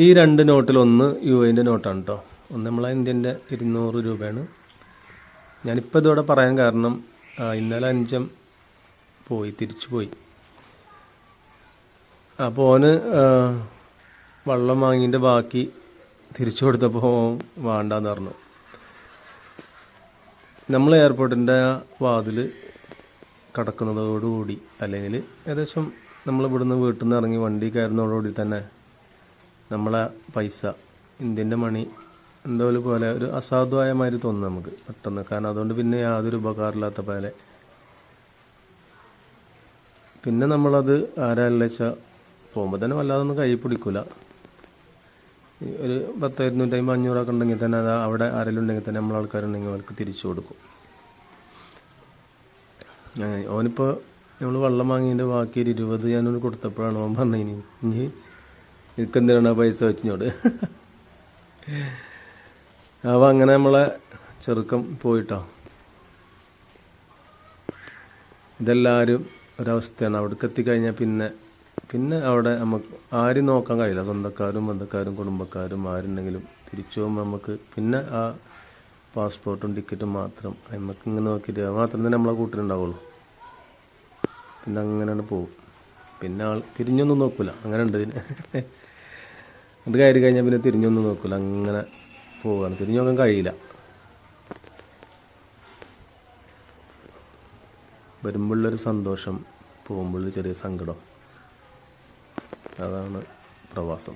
ഈ രണ്ട് നോട്ടിൽ ഒന്ന് യുഎൻ്റെ നോട്ടാണ് കേട്ടോ. ഒന്ന് നമ്മളെ ഇന്ത്യൻ്റെ 200 രൂപയാണ്. ഞാനിപ്പോൾ ഇതോടെ പറയാൻ കാരണം ഇന്നലെ 5 തിരിച്ചു പോയി. അപ്പോൾ ഓന് വെള്ളം വാങ്ങിൻ്റെ ബാക്കി തിരിച്ചു കൊടുത്തപ്പോൾ വേണ്ടാന്ന് പറഞ്ഞു. നമ്മൾ എയർപോർട്ടിൻ്റെ വാതിൽ കടക്കുന്നതോടുകൂടി അല്ലെങ്കിൽ ഏകദേശം നമ്മൾ ഇവിടുന്ന് വീട്ടിൽ നിന്ന് ഇറങ്ങി വണ്ടി കയറുന്നതോടുകൂടി തന്നെ നമ്മളെ പൈസ ഇന്ത്യൻ്റെ മണി എന്തോ പോലെ ഒരു അസാധുവായ മാതിരി തോന്നുന്നു നമുക്ക് പെട്ടെന്ന്. കാരണം അതുകൊണ്ട് പിന്നെ യാതൊരു ഉപകാരമില്ലാത്ത പോലെ പിന്നെ നമ്മളത് ആരാല്ല വെച്ചാൽ പോകുമ്പോൾ തന്നെ വല്ലാതൊന്നും കൈ പിടിക്കില്ല. ഒരു 10, 250, 500 ഉണ്ടെങ്കിൽ തന്നെ അത് അവിടെ ആരെങ്കിലും ഉണ്ടെങ്കിൽ തന്നെ നമ്മളെ ആൾക്കാരുണ്ടെങ്കിൽ അവർക്ക് തിരിച്ചു കൊടുക്കും. ഓനിപ്പോൾ നമ്മൾ വെള്ളം വാങ്ങിയതിൻ്റെ ബാക്കി 20 ഞാനോട് കൊടുത്തപ്പോഴാണ് ഓൻ പറഞ്ഞു ഇനി എനിക്കെന്തിനാണ് പൈസ വെച്ചിങ്ങോട്ട്. അപ്പോൾ അങ്ങനെ നമ്മളെ ചെറുക്കം പോയിട്ടോ. ഇതെല്ലാവരും ഒരവസ്ഥയാണ്. അവിടേക്ക് എത്തിക്കഴിഞ്ഞാൽ പിന്നെ അവിടെ നമുക്ക് ആരും നോക്കാൻ കഴിയില്ല. സ്വന്തക്കാരും ബന്ധക്കാരും കുടുംബക്കാരും ആരുണ്ടെങ്കിലും തിരിച്ചു പോകുമ്പോൾ നമുക്ക് പിന്നെ ആ പാസ്പോർട്ടും ടിക്കറ്റും മാത്രം നമുക്ക് ഇങ്ങനെ നോക്കിയിട്ട് മാത്രം തന്നെ നമ്മളെ കൂട്ടിലുണ്ടാവുള്ളൂ. പിന്നെ അങ്ങനെയാണ് പോകും. പിന്നെ തിരിഞ്ഞൊന്നും നോക്കില്ല. അങ്ങനെ ഉണ്ട് ഇതിന്. അത് കയറി കഴിഞ്ഞാൽ പിന്നെ തിരിഞ്ഞൊന്നും നോക്കില്ല. അങ്ങനെ പോവുകയാണ്. തിരിഞ്ഞു നോക്കാൻ കഴിയില്ല. വരുമ്പോഴുള്ളൊരു സന്തോഷം, പോകുമ്പോഴൊരു ചെറിയ സങ്കടം. അതാണ് പ്രവാസം.